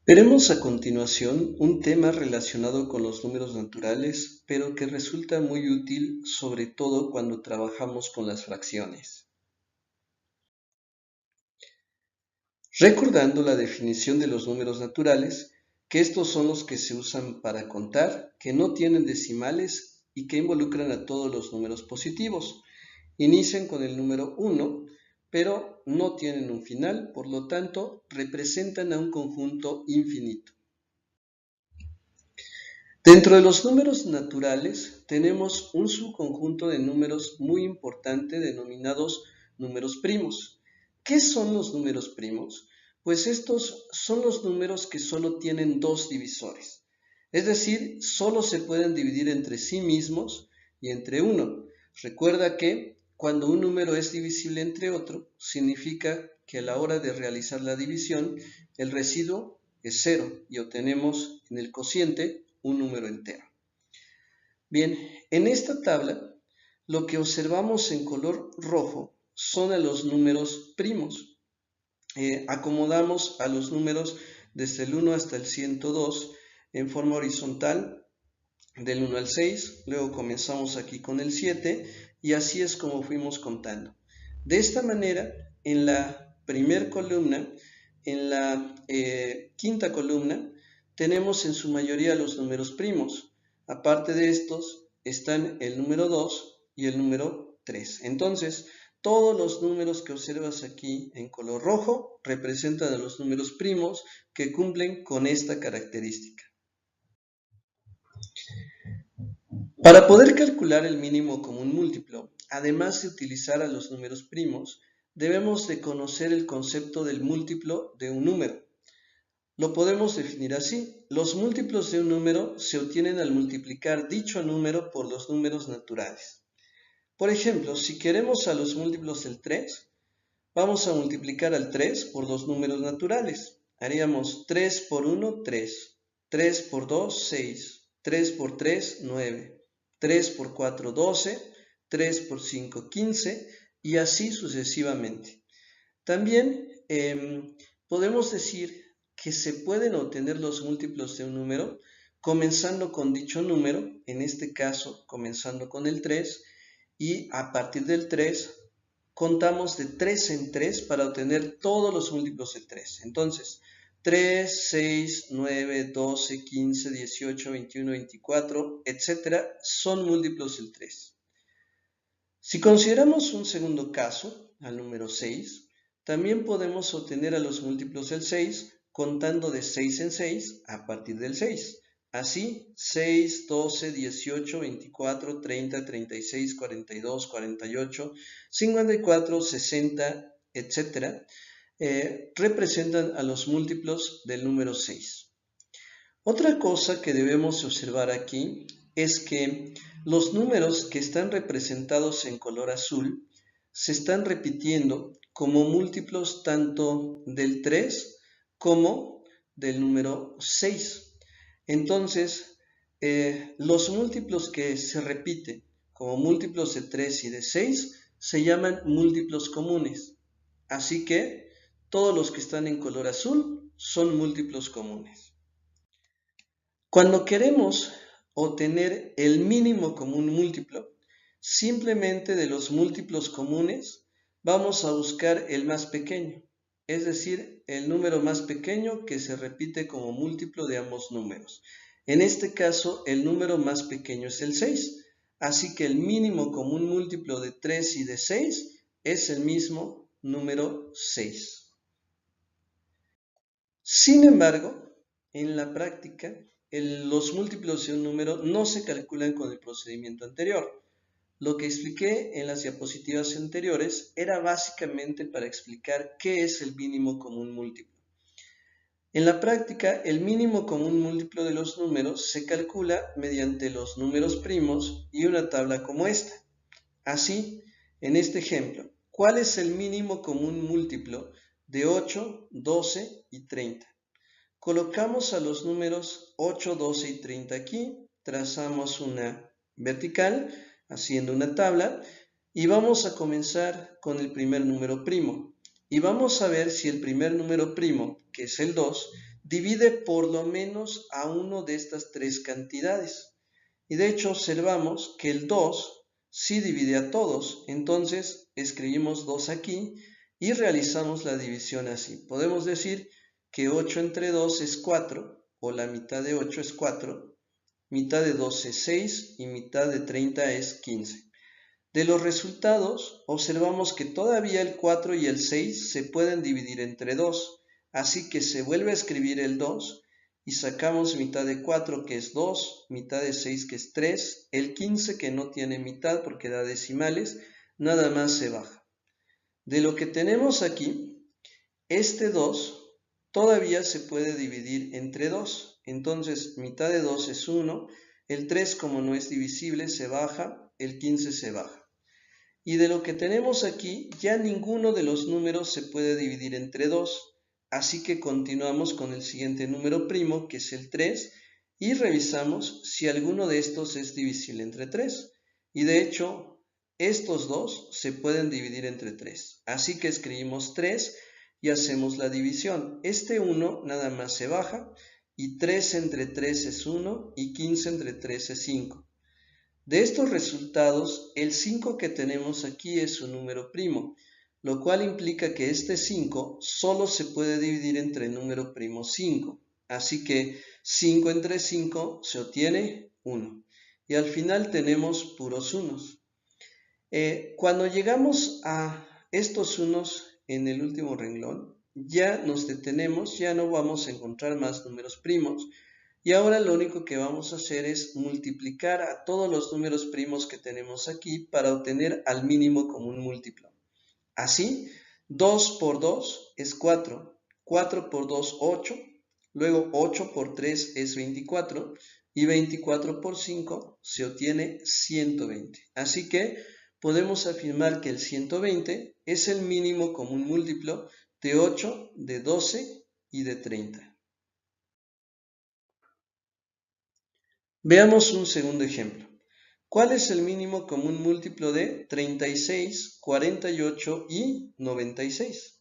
Veremos a continuación un tema relacionado con los números naturales, pero que resulta muy útil sobre todo cuando trabajamos con las fracciones. Recordando la definición de los números naturales, que estos son los que se usan para contar, que no tienen decimales y que involucran a todos los números positivos. Inician con el número 1, pero no tienen un final, por lo tanto, representan a un conjunto infinito. Dentro de los números naturales tenemos un subconjunto de números muy importante denominados números primos. ¿Qué son los números primos? Pues estos son los números que solo tienen dos divisores, es decir, solo se pueden dividir entre sí mismos y entre uno. Recuerda que cuando un número es divisible entre otro, significa que a la hora de realizar la división, el residuo es cero y obtenemos en el cociente un número entero. Bien, en esta tabla lo que observamos en color rojo son a los números primos. Acomodamos a los números desde el 1 hasta el 102 en forma horizontal del 1 al 6, luego comenzamos aquí con el 7 y así es como fuimos contando. De esta manera, en la primera columna, en la quinta columna, tenemos en su mayoría los números primos. Aparte de estos, están el número 2 y el número 3. Entonces, todos los números que observas aquí en color rojo representan a los números primos que cumplen con esta característica. Para poder calcular el mínimo común múltiplo, además de utilizar a los números primos, debemos de conocer el concepto del múltiplo de un número. Lo podemos definir así: los múltiplos de un número se obtienen al multiplicar dicho número por los números naturales. Por ejemplo, si queremos a los múltiplos del 3, vamos a multiplicar al 3 por los números naturales. Haríamos 3 por 1, 3, 3 por 2, 6, 3 por 3, 9, 3 por 4, 12, 3 por 5, 15 y así sucesivamente. También podemos decir que se pueden obtener los múltiplos de un número comenzando con dicho número, en este caso comenzando con el 3, y a partir del 3 contamos de 3 en 3 para obtener todos los múltiplos de 3. Entonces, 3, 6, 9, 12, 15, 18, 21, 24, etc. son múltiplos del 3. Si consideramos un segundo caso, al número 6, también podemos obtener a los múltiplos del 6 contando de 6 en 6 a partir del 6. Así, 6, 12, 18, 24, 30, 36, 42, 48, 54, 60, etc. representan a los múltiplos del número 6. Otra cosa que debemos observar aquí es que los números que están representados en color azul se están repitiendo como múltiplos tanto del 3 como del número 6. Entonces, los múltiplos que se repiten como múltiplos de 3 y de 6 se llaman múltiplos comunes. Así que todos los que están en color azul son múltiplos comunes. Cuando queremos obtener el mínimo común múltiplo, simplemente de los múltiplos comunes vamos a buscar el más pequeño, es decir, el número más pequeño que se repite como múltiplo de ambos números. En este caso, el número más pequeño es el 6, así que el mínimo común múltiplo de 3 y de 6 es el mismo número 6. Sin embargo, en la práctica, los múltiplos de un número no se calculan con el procedimiento anterior. Lo que expliqué en las diapositivas anteriores era básicamente para explicar qué es el mínimo común múltiplo. En la práctica, el mínimo común múltiplo de los números se calcula mediante los números primos y una tabla como esta. Así, en este ejemplo, ¿cuál es el mínimo común múltiplo de 8, 12 y 30? Colocamos a los números 8, 12 y 30 aquí, trazamos una vertical haciendo una tabla y vamos a comenzar con el primer número primo. Y vamos a ver si el primer número primo, que es el 2, divide por lo menos a uno de estas tres cantidades. Y de hecho observamos que el 2 sí divide a todos, entonces escribimos 2 aquí y realizamos la división así. Podemos decir que 8 entre 2 es 4, o la mitad de 8 es 4, mitad de 12 es 6 y mitad de 30 es 15. De los resultados observamos que todavía el 4 y el 6 se pueden dividir entre 2, así que se vuelve a escribir el 2 y sacamos mitad de 4 que es 2, mitad de 6 que es 3, el 15 que no tiene mitad porque da decimales, nada más se baja. De lo que tenemos aquí, este 2 todavía se puede dividir entre 2, entonces mitad de 2 es 1, el 3 como no es divisible se baja, el 15 se baja. Y de lo que tenemos aquí, ya ninguno de los números se puede dividir entre 2, así que continuamos con el siguiente número primo, que es el 3, y revisamos si alguno de estos es divisible entre 3. Y de hecho, estos dos se pueden dividir entre 3. Así que escribimos 3 y hacemos la división. Este 1 nada más se baja, y 3 entre 3 es 1, y 15 entre 3 es 5. De estos resultados, el 5 que tenemos aquí es un número primo, lo cual implica que este 5 solo se puede dividir entre el número primo 5. Así que 5 entre 5 se obtiene 1. Y al final tenemos puros unos. Cuando llegamos a estos unos en el último renglón, ya nos detenemos, ya no vamos a encontrar más números primos. Y ahora lo único que vamos a hacer es multiplicar a todos los números primos que tenemos aquí para obtener al mínimo común múltiplo. Así, 2 por 2 es 4, 4 por 2 8, luego 8 por 3 es 24 y 24 por 5 se obtiene 120. Así que podemos afirmar que el 120 es el mínimo común múltiplo de 8, de 12 y de 30. Veamos un segundo ejemplo. ¿Cuál es el mínimo común múltiplo de 36, 48 y 96?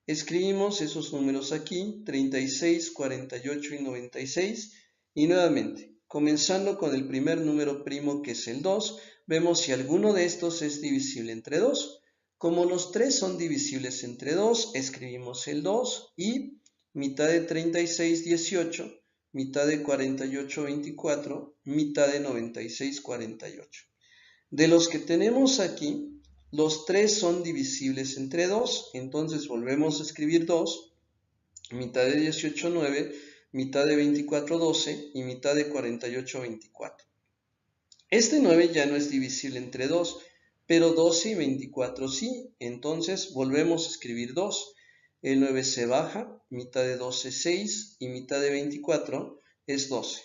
Escribimos esos números aquí, 36, 48 y 96, y nuevamente, comenzando con el primer número primo que es el 2, vemos si alguno de estos es divisible entre 2. Como los 3 son divisibles entre 2, escribimos el 2 y mitad de 36, 18, mitad de 48, 24, mitad de 96, 48. De los que tenemos aquí, los 3 son divisibles entre 2, entonces volvemos a escribir 2, mitad de 18, 9, mitad de 24, 12 y mitad de 48, 24. Este 9 ya no es divisible entre 2, pero 12 y 24 sí, entonces volvemos a escribir 2. El 9 se baja, mitad de 12 es 6 y mitad de 24 es 12.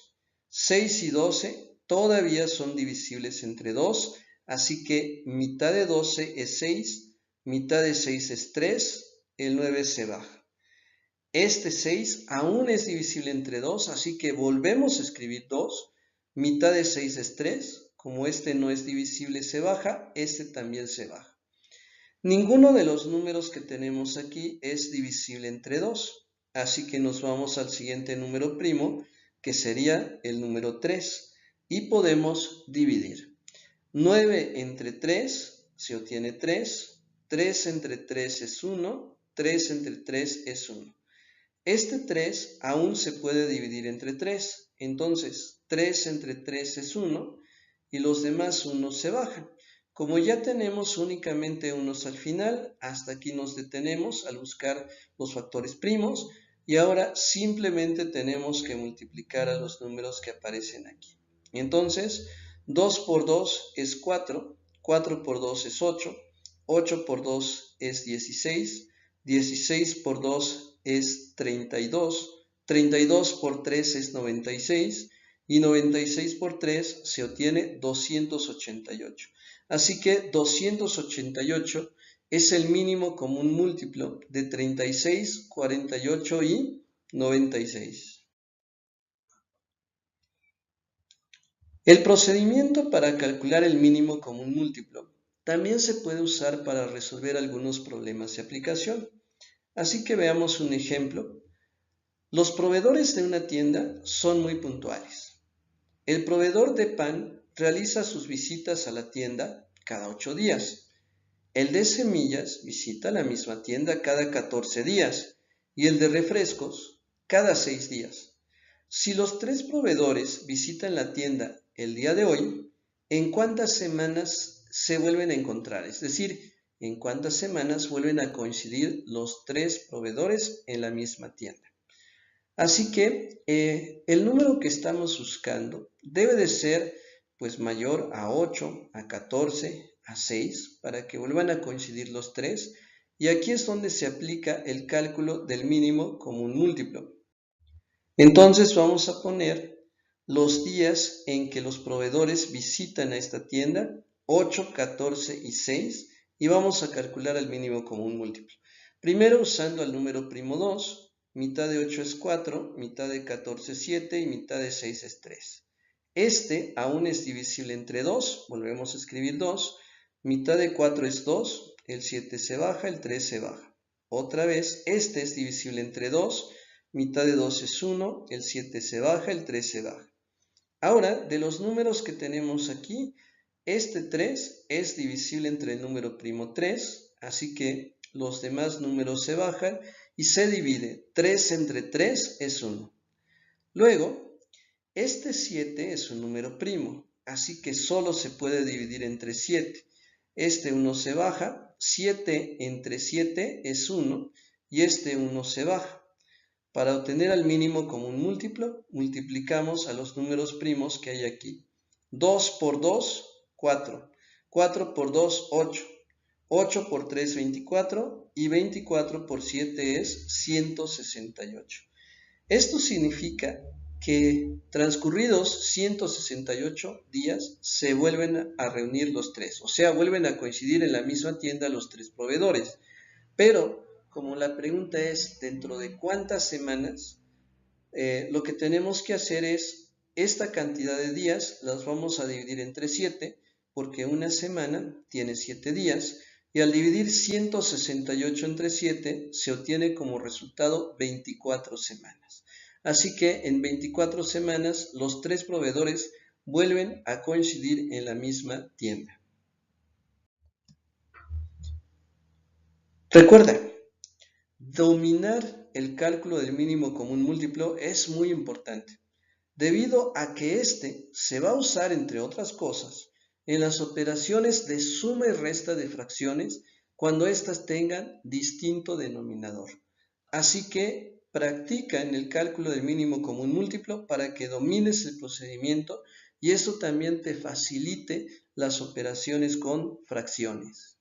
6 y 12 todavía son divisibles entre 2, así que mitad de 12 es 6, mitad de 6 es 3, el 9 se baja. Este 6 aún es divisible entre 2, así que volvemos a escribir 2, mitad de 6 es 3, como este no es divisible se baja, este también se baja. Ninguno de los números que tenemos aquí es divisible entre 2, así que nos vamos al siguiente número primo, que sería el número 3, y podemos dividir. 9 entre 3 se obtiene 3, 3 entre 3 es 1, 3 entre 3 es 1. Este 3 aún se puede dividir entre 3, entonces 3 entre 3 es 1 y los demás unos se bajan. Como ya tenemos únicamente unos al final, hasta aquí nos detenemos al buscar los factores primos y ahora simplemente tenemos que multiplicar a los números que aparecen aquí. Entonces, 2 por 2 es 4, 4 por 2 es 8, 8 por 2 es 16, 16 por 2 es 32, 32 por 3 es 96 y 96 por 3 se obtiene 288. Así que 288 es el mínimo común múltiplo de 36, 48 y 96. El procedimiento para calcular el mínimo común múltiplo también se puede usar para resolver algunos problemas de aplicación. Así que veamos un ejemplo. Los proveedores de una tienda son muy puntuales. El proveedor de pan realiza sus visitas a la tienda cada 8 días. El de semillas visita la misma tienda cada 14 días y el de refrescos cada 6 días. Si los tres proveedores visitan la tienda el día de hoy, ¿en cuántas semanas se vuelven a encontrar? Es decir, ¿en cuántas semanas vuelven a coincidir los tres proveedores en la misma tienda? Así que el número que estamos buscando debe de ser pues mayor a 8, a 14, a 6 para que vuelvan a coincidir los tres. Y aquí es donde se aplica el cálculo del mínimo común múltiplo. Entonces vamos a poner los días en que los proveedores visitan a esta tienda, 8, 14 y 6, y vamos a calcular el mínimo común múltiplo. Primero usando el número primo 2, mitad de 8 es 4, mitad de 14 es 7 y mitad de 6 es 3. Este aún es divisible entre 2, volvemos a escribir 2, mitad de 4 es 2, el 7 se baja, el 3 se baja. Otra vez, este es divisible entre 2, mitad de 2 es 1, el 7 se baja, el 3 se baja. Ahora, de los números que tenemos aquí, este 3 es divisible entre el número primo 3, así que los demás números se bajan y se divide. 3 entre 3 es 1. Luego, este 7 es un número primo, así que solo se puede dividir entre 7. Este 1 se baja, 7 entre 7 es 1 y este 1 se baja. Para obtener el mínimo común múltiplo, multiplicamos a los números primos que hay aquí. 2 por 2, 4. 4 por 2, 8. 8 por 3, 24. Y 24 por 7 es 168. Esto significa que transcurridos 168 días se vuelven a reunir los tres. O sea, vuelven a coincidir en la misma tienda los tres proveedores. Pero como la pregunta es dentro de cuántas semanas, lo que tenemos que hacer es esta cantidad de días las vamos a dividir entre 7 porque una semana tiene 7 días y al dividir 168 entre 7 se obtiene como resultado 24 semanas. Así que en 24 semanas los tres proveedores vuelven a coincidir en la misma tienda. Recuerda, dominar el cálculo del mínimo común múltiplo es muy importante, debido a que este se va a usar, entre otras cosas, en las operaciones de suma y resta de fracciones cuando éstas tengan distinto denominador. Así que practica en el cálculo del mínimo común múltiplo para que domines el procedimiento y eso también te facilite las operaciones con fracciones.